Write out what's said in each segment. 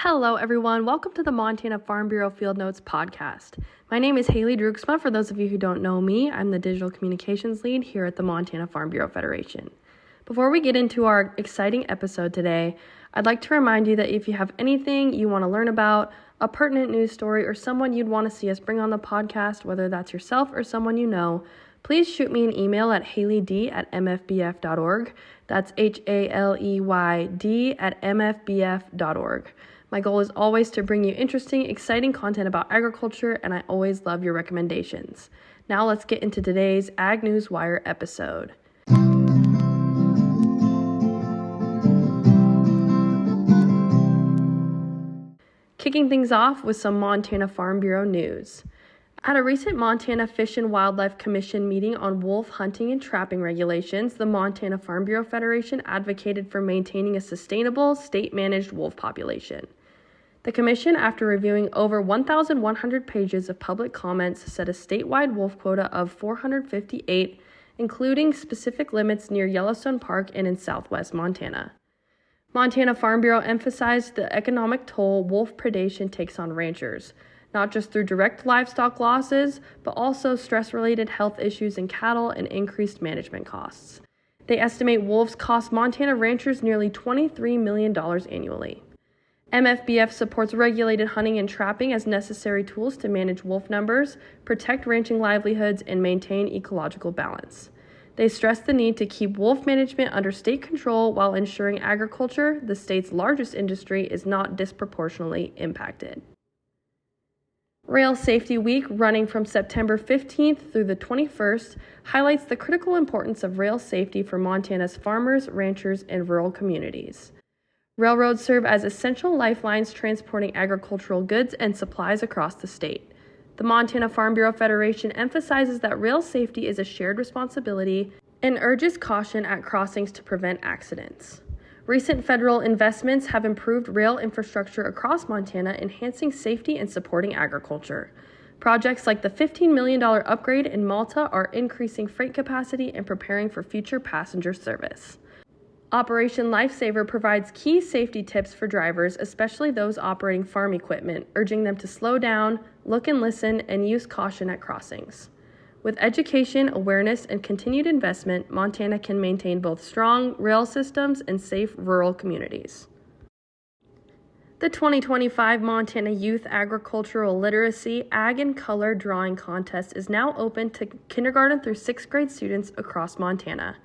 Hello, everyone. Welcome to the Montana Farm Bureau Field Notes podcast. My name is Haley Droogsma. For those of you who don't know me, I'm the digital communications lead here at the Montana Farm Bureau Federation. Before we get into our exciting episode today, I'd like to remind you that if you have anything you want to learn about, a pertinent news story, or someone you'd want to see us bring on the podcast, whether that's yourself or someone you know, please shoot me an email at haleyd@mfbf.org. That's HALEYD@mfbf.org. My goal is always to bring you interesting, exciting content about agriculture, and I always love your recommendations. Now let's get into today's AgNewsWire episode. Kicking things off with some Montana Farm Bureau news. At a recent Montana Fish and Wildlife Commission meeting on wolf hunting and trapping regulations, the Montana Farm Bureau Federation advocated for maintaining a sustainable, state-managed wolf population. The commission, after reviewing over 1,100 pages of public comments, set a statewide wolf quota of 458, including specific limits near Yellowstone Park and in southwest Montana. Montana Farm Bureau emphasized the economic toll wolf predation takes on ranchers, not just through direct livestock losses, but also stress-related health issues in cattle and increased management costs. They estimate wolves cost Montana ranchers nearly $23 million annually. MFBF supports regulated hunting and trapping as necessary tools to manage wolf numbers, protect ranching livelihoods, and maintain ecological balance. They stress the need to keep wolf management under state control while ensuring agriculture, the state's largest industry, is not disproportionately impacted. Rail Safety Week, running from September 15th through the 21st, highlights the critical importance of rail safety for Montana's farmers, ranchers, and rural communities. Railroads serve as essential lifelines transporting agricultural goods and supplies across the state. The Montana Farm Bureau Federation emphasizes that rail safety is a shared responsibility and urges caution at crossings to prevent accidents. Recent federal investments have improved rail infrastructure across Montana, enhancing safety and supporting agriculture. Projects like the $15 million upgrade in Malta are increasing freight capacity and preparing for future passenger service. Operation Lifesaver provides key safety tips for drivers, especially those operating farm equipment, urging them to slow down, look and listen, and use caution at crossings. With education, awareness, and continued investment, Montana can maintain both strong rail systems and safe rural communities. The 2025 Montana Youth Agricultural Literacy Ag and Color Drawing Contest is now open to kindergarten through 6th grade students across Montana.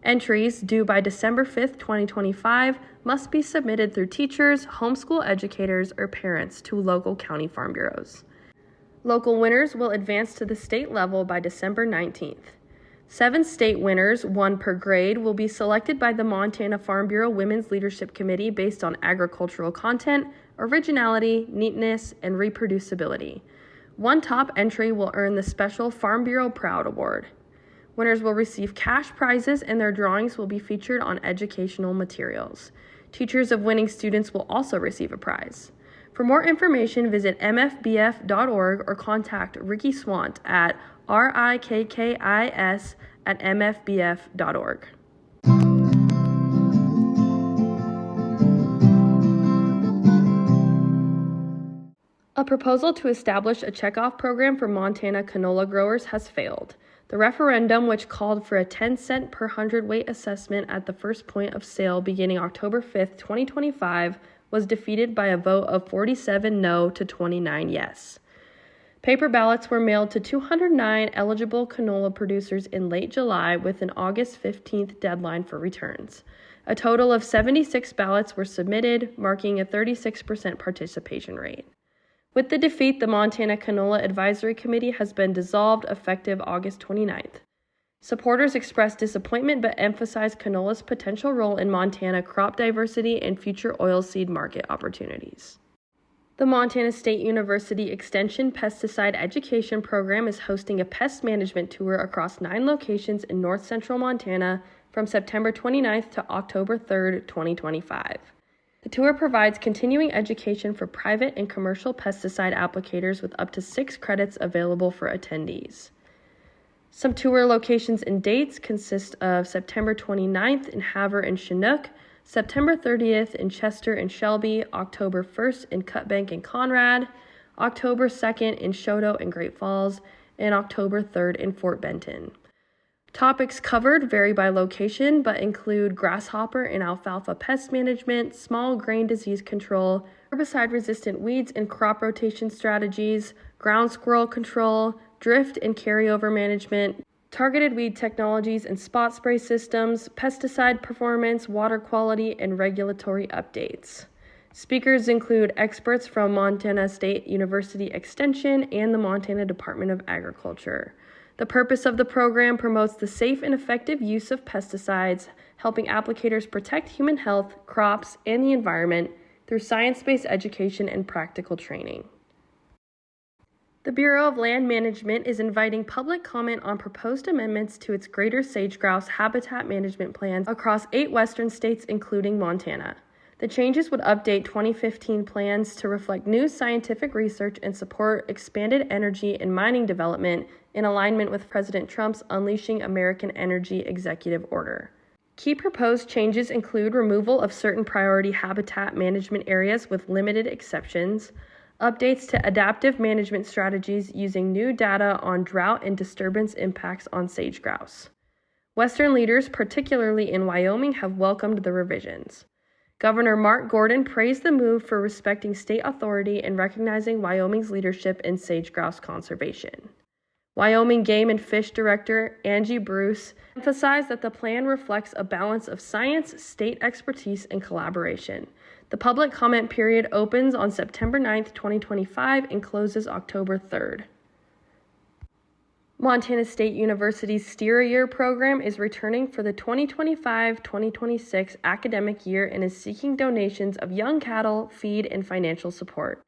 Entries, due by December 5th, 2025, must be submitted through teachers, homeschool educators, or parents to local county farm bureaus. Local winners will advance to the state level by December 19th. 7 state winners, 1 per grade, will be selected by the Montana Farm Bureau Women's Leadership Committee based on agricultural content, originality, neatness, and reproducibility. 1 top entry will earn the special Farm Bureau Proud Award. Winners will receive cash prizes, and their drawings will be featured on educational materials. Teachers of winning students will also receive a prize. For more information, visit mfbf.org or contact Ricky Swant at rikkis@mfbf.org. A proposal to establish a checkoff program for Montana canola growers has failed. The referendum, which called for a 10-cent per hundredweight assessment at the first point of sale beginning October 5th, 2025, was defeated by a vote of 47 no to 29 yes. Paper ballots were mailed to 209 eligible canola producers in late July with an August 15th deadline for returns. A total of 76 ballots were submitted, marking a 36% participation rate. With the defeat, the Montana Canola Advisory Committee has been dissolved effective August 29th. Supporters expressed disappointment but emphasized canola's potential role in Montana crop diversity and future oilseed market opportunities. The Montana State University Extension Pesticide Education Program is hosting a pest management tour across 9 locations in north-central Montana from September 29th to October 3rd, 2025. The tour provides continuing education for private and commercial pesticide applicators with up to 6 credits available for attendees. Some tour locations and dates consist of September 29th in Havre and Chinook, September 30th in Chester and Shelby, October 1st in Cutbank and Conrad, October 2nd in Choteau and Great Falls, and October 3rd in Fort Benton. Topics covered vary by location, but include grasshopper and alfalfa pest management, small grain disease control, herbicide-resistant weeds and crop rotation strategies, ground squirrel control, drift and carryover management, targeted weed technologies and spot spray systems, pesticide performance, water quality, and regulatory updates. Speakers include experts from Montana State University Extension and the Montana Department of Agriculture. The purpose of the program promotes the safe and effective use of pesticides, helping applicators protect human health, crops, and the environment through science-based education and practical training. The Bureau of Land Management is inviting public comment on proposed amendments to its greater sage-grouse habitat management plans across 8 western states, including Montana. The changes would update 2015 plans to reflect new scientific research and support expanded energy and mining development in alignment with President Trump's Unleashing American Energy Executive Order. Key proposed changes include removal of certain priority habitat management areas with limited exceptions, updates to adaptive management strategies using new data on drought and disturbance impacts on sage grouse. Western leaders, particularly in Wyoming, have welcomed the revisions. Governor Mark Gordon praised the move for respecting state authority and recognizing Wyoming's leadership in sage grouse conservation. Wyoming Game and Fish Director Angie Bruce emphasized that the plan reflects a balance of science, state expertise, and collaboration. The public comment period opens on September 9th, 2025 and closes October 3rd. Montana State University's Steer a Year program is returning for the 2025-2026 academic year and is seeking donations of young cattle, feed, and financial support.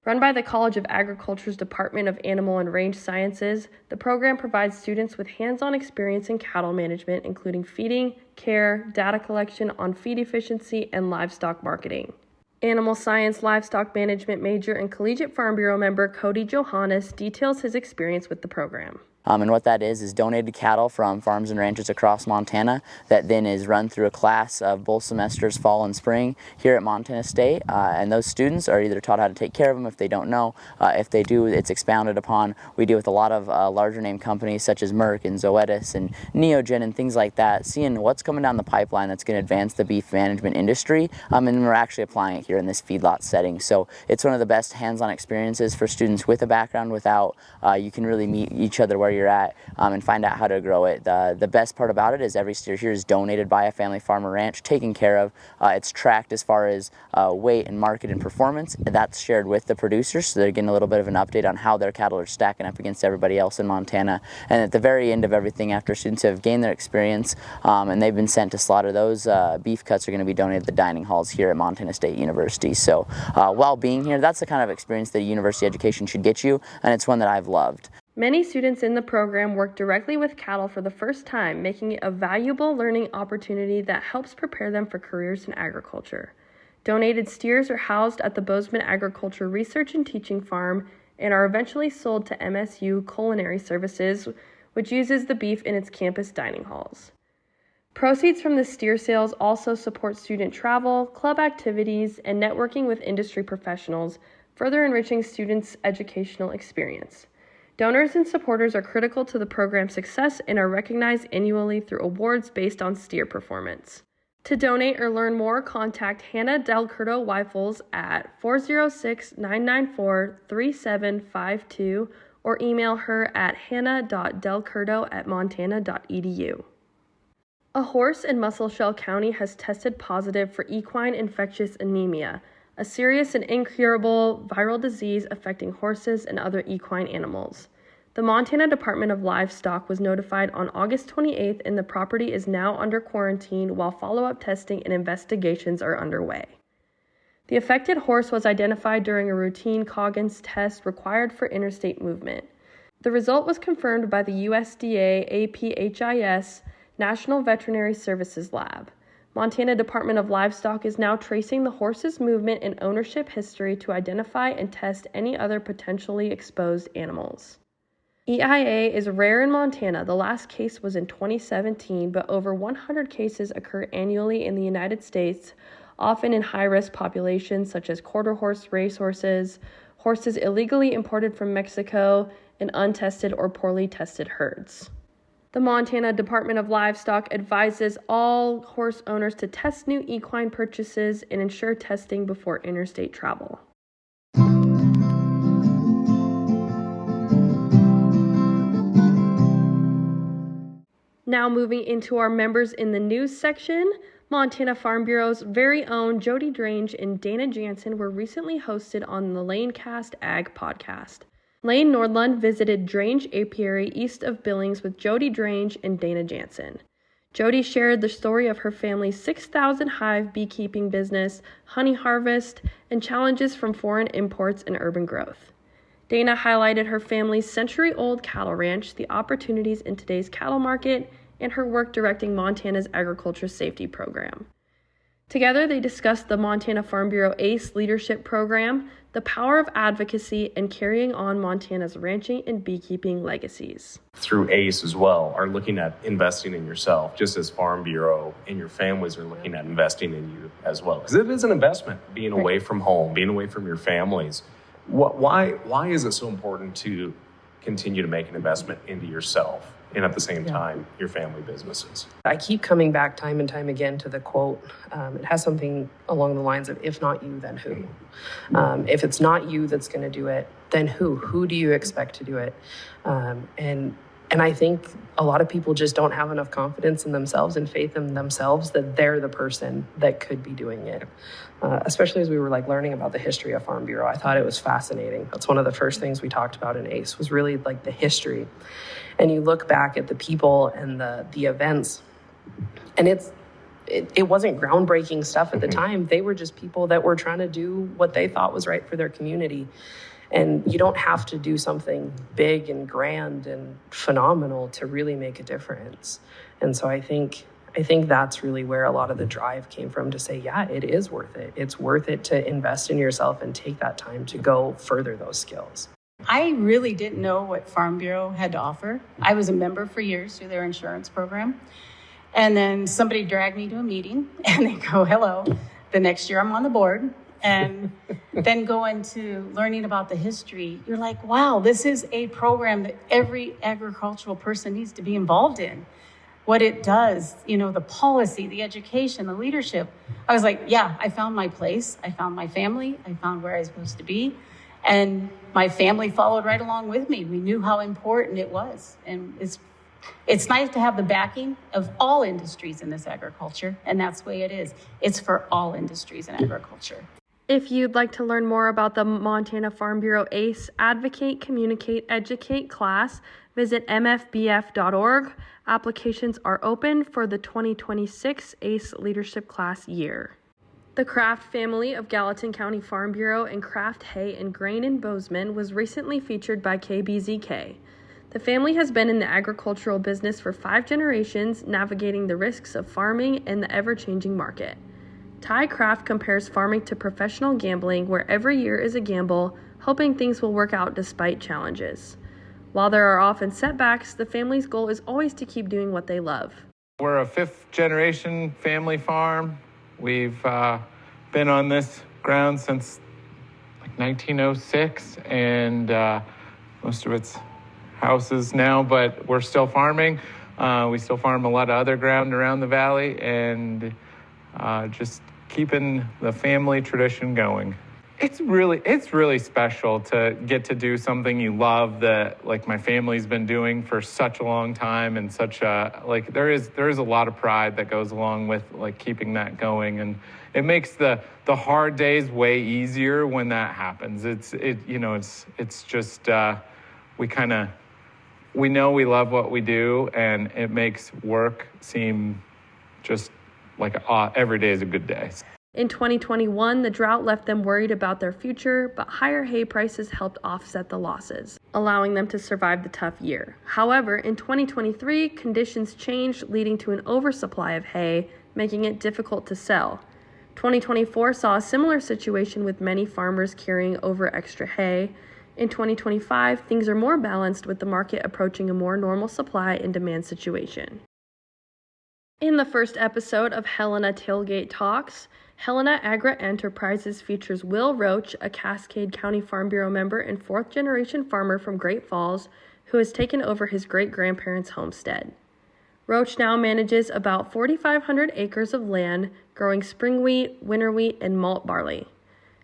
Run by the College of Agriculture's Department of Animal and Range Sciences, the program provides students with hands-on experience in cattle management, including feeding, care, data collection on feed efficiency, and livestock marketing. Animal Science Livestock Management major and Collegiate Farm Bureau member Cody Johannes details his experience with the program. And what that is donated cattle from farms and ranches across Montana that then is run through a class of both semesters, fall and spring, here at Montana State. And those students are either taught how to take care of them if they don't know. If they do, it's expounded upon. We deal with a lot of larger name companies such as Merck and Zoetis and Neogen and things like that, seeing what's coming down the pipeline that's going to advance the beef management industry. And we're actually applying it here in this feedlot setting. So it's one of the best hands-on experiences for students with a background, without. You can really meet each other where you're at and find out how to grow it. The best part about it is every steer here is donated by a family farm or ranch, taken care of. It's tracked as far as weight and market and performance. That's shared with the producers, so they're getting a little bit of an update on how their cattle are stacking up against everybody else in Montana. And at the very end of everything, after students have gained their experience and they've been sent to slaughter, those beef cuts are going to be donated to the dining halls here at Montana State University. So while being here, that's the kind of experience that a university education should get you, and it's one that I've loved. Many students in the program work directly with cattle for the first time, making it a valuable learning opportunity that helps prepare them for careers in agriculture. Donated steers are housed at the Bozeman Agriculture Research and Teaching Farm and are eventually sold to MSU Culinary Services, which uses the beef in its campus dining halls. Proceeds from the steer sales also support student travel, club activities, and networking with industry professionals, further enriching students' educational experience. Donors and supporters are critical to the program's success and are recognized annually through awards based on steer performance. To donate or learn more, contact Hannah Delcurto Weifels at 406-994-3752 or email her at hannah.delcurto@montana.edu. A horse in Musselshell County has tested positive for equine infectious anemia, a serious and incurable viral disease affecting horses and other equine animals. The Montana Department of Livestock was notified on August 28th, and the property is now under quarantine while follow-up testing and investigations are underway. The affected horse was identified during a routine Coggins test required for interstate movement. The result was confirmed by the USDA APHIS National Veterinary Services Lab. Montana Department of Livestock is now tracing the horse's movement and ownership history to identify and test any other potentially exposed animals. EIA is rare in Montana. The last case was in 2017, but over 100 cases occur annually in the United States, often in high-risk populations such as quarter horse racehorses, horses illegally imported from Mexico, and untested or poorly tested herds. The Montana Department of Livestock advises all horse owners to test new equine purchases and ensure testing before interstate travel. Now moving into our members in the news section, Montana Farm Bureau's very own Jodie Drange and Dana Jansen were recently hosted on the LaneCast Ag Podcast. Lane Nordlund visited Drange Apiary east of Billings with Jodie Drange and Dana Jansen. Jodie shared the story of her family's 6,000 hive beekeeping business, honey harvest, and challenges from foreign imports and urban growth. Dana highlighted her family's century-old cattle ranch, the opportunities in today's cattle market, and her work directing Montana's agriculture safety program. Together, they discussed the Montana Farm Bureau ACE leadership program, the power of advocacy, and carrying on Montana's ranching and beekeeping legacies. Through ACE as well, are looking at investing in yourself, just as Farm Bureau and your families are looking at investing in you as well. Because it is an investment, being away from home, being away from your families. Why is it so important to continue to make an investment into yourself and at the same time your family businesses? I keep coming back time and time again to the quote. It has something along the lines of, if not you, then who? If it's not you that's going to do it, then who? Who do you expect to do it? And I think a lot of people just don't have enough confidence in themselves and faith in themselves that they're the person that could be doing it. Especially as we were learning about the history of Farm Bureau, I thought it was fascinating. That's one of the first things we talked about in ACE was really the history. And you look back at the people and the events, and it wasn't groundbreaking stuff at the time. They were just people that were trying to do what they thought was right for their community. And you don't have to do something big and grand and phenomenal to really make a difference. And so I think that's really where a lot of the drive came from, to say, yeah, it is worth it. It's worth it to invest in yourself and take that time to go further those skills. I really didn't know what Farm Bureau had to offer. I was a member for years through their insurance program. And then somebody dragged me to a meeting and they go, hello, the next year I'm on the board. And then go into learning about the history. You're like, wow, this is a program that every agricultural person needs to be involved in. What it does, the policy, the education, the leadership. I was like, yeah, I found my place. I found my family. I found where I was supposed to be. And my family followed right along with me. We knew how important it was. And it's nice to have the backing of all industries in this agriculture. And that's the way it is. It's for all industries in agriculture. If you'd like to learn more about the Montana Farm Bureau ACE Advocate, Communicate, Educate class, visit mfbf.org. Applications are open for the 2026 ACE Leadership Class year. The Kraft family of Gallatin County Farm Bureau and Kraft Hay and Grain in Bozeman was recently featured by KBZK. The family has been in the agricultural business for 5 generations, navigating the risks of farming and the ever-changing market. Ty Kraft compares farming to professional gambling, where every year is a gamble, hoping things will work out despite challenges. While there are often setbacks, the family's goal is always to keep doing what they love. We're a 5th generation family farm. We've been on this ground since 1906, and most of it's houses now, but we're still farming. We still farm a lot of other ground around the valley, and just keeping the family tradition going. It's really special to get to do something you love that my family's been doing for such a long time, and such a there is a lot of pride that goes along with keeping that going, and it makes the hard days way easier when that happens. It's just we know we love what we do, and it makes work seem just every day is a good day. In 2021, the drought left them worried about their future, but higher hay prices helped offset the losses, allowing them to survive the tough year. However, in 2023, conditions changed, leading to an oversupply of hay, making it difficult to sell. 2024 saw a similar situation with many farmers carrying over extra hay. In 2025, things are more balanced with the market approaching a more normal supply and demand situation. In the first episode of Helena Tailgate Talks, Helena Ag Enterprises features Will Roach, a Cascade County Farm Bureau member and fourth-generation farmer from Great Falls, who has taken over his great-grandparents' homestead. Roach now manages about 4,500 acres of land, growing spring wheat, winter wheat, and malt barley.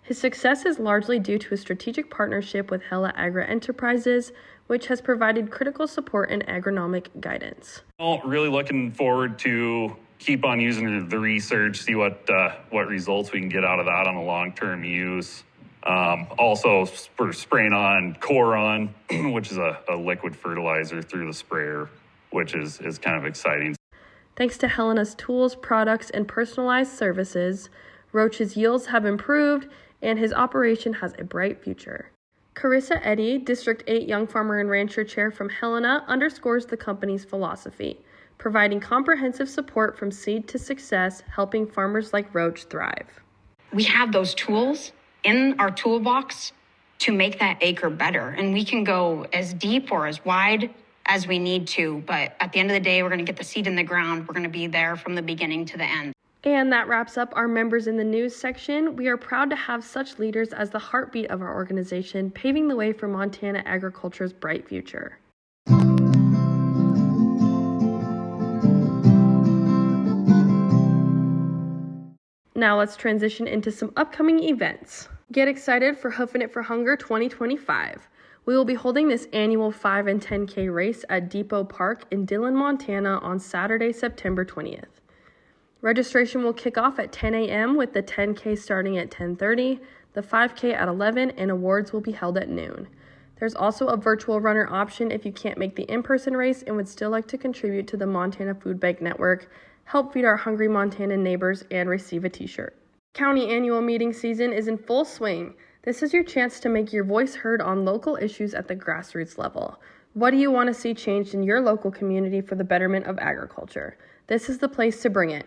His success is largely due to a strategic partnership with Helena Ag Enterprises, which has provided critical support and agronomic guidance. Really looking forward to keep on using the research, see what results we can get out of that on a long-term use. Also, we're spraying on Coron, which is a liquid fertilizer through the sprayer, which is kind of exciting. Thanks to Helena's tools, products, and personalized services, Roach's yields have improved and his operation has a bright future. Carissa Eddy, District 8 Young Farmer and Rancher Chair from Helena, underscores the company's philosophy, providing comprehensive support from seed to success, helping farmers like Roach thrive. We have those tools in our toolbox to make that acre better, and we can go as deep or as wide as we need to, but at the end of the day, we're going to get the seed in the ground. We're going to be there from the beginning to the end. And that wraps up our members in the news section. We are proud to have such leaders as the heartbeat of our organization, paving the way for Montana agriculture's bright future. Now let's transition into some upcoming events. Get excited for Hoofing It for Hunger 2025. We will be holding this annual 5 and 10K race at Depot Park in Dillon, Montana on Saturday, September 20th. Registration will kick off at 10 a.m. with the 10K starting at 10:30, the 5K at 11, and awards will be held at noon. There's also a virtual runner option if you can't make the in-person race and would still like to contribute to the Montana Food Bank Network, help feed our hungry Montana neighbors, and receive a t-shirt. County annual meeting season is in full swing. This is your chance to make your voice heard on local issues at the grassroots level. What do you want to see changed in your local community for the betterment of agriculture? This is the place to bring it.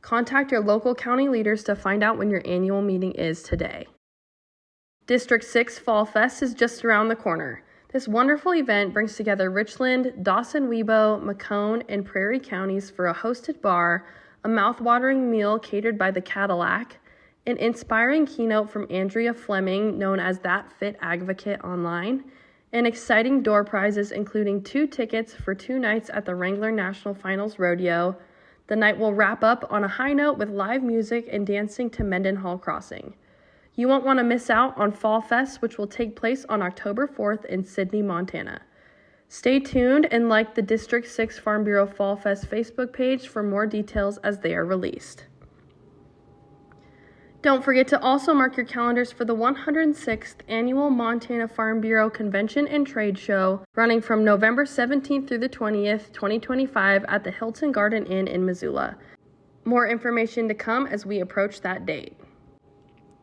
Contact your local county leaders to find out when your annual meeting is today. District 6 Fall Fest is just around the corner. This wonderful event brings together Richland, Dawson-Webo, Macomb, and Prairie counties for a hosted bar, a mouth-watering meal catered by the Cadillac, an inspiring keynote from Andrea Fleming, known as That Fit Advocate online, and exciting door prizes including 2 tickets for 2 nights at the Wrangler National Finals Rodeo. The night will wrap up on a high note with live music and dancing to Mendenhall Crossing. You won't want to miss out on Fall Fest, which will take place on October 4th in Sidney, Montana. Stay tuned and like the District 6 Farm Bureau Fall Fest Facebook page for more details as they are released. Don't forget to also mark your calendars for the 106th Annual Montana Farm Bureau Convention and Trade Show, running from November 17th through the 20th, 2025 at the Hilton Garden Inn in Missoula. More information to come as we approach that date.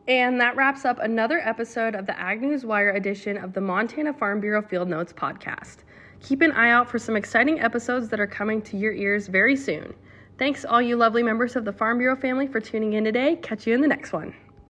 And that wraps up another episode of the AgNewsWire edition of the Montana Farm Bureau Field Notes podcast. Keep an eye out for some exciting episodes that are coming to your ears very soon. Thanks all you lovely members of the Farm Bureau family for tuning in today. Catch you in the next one.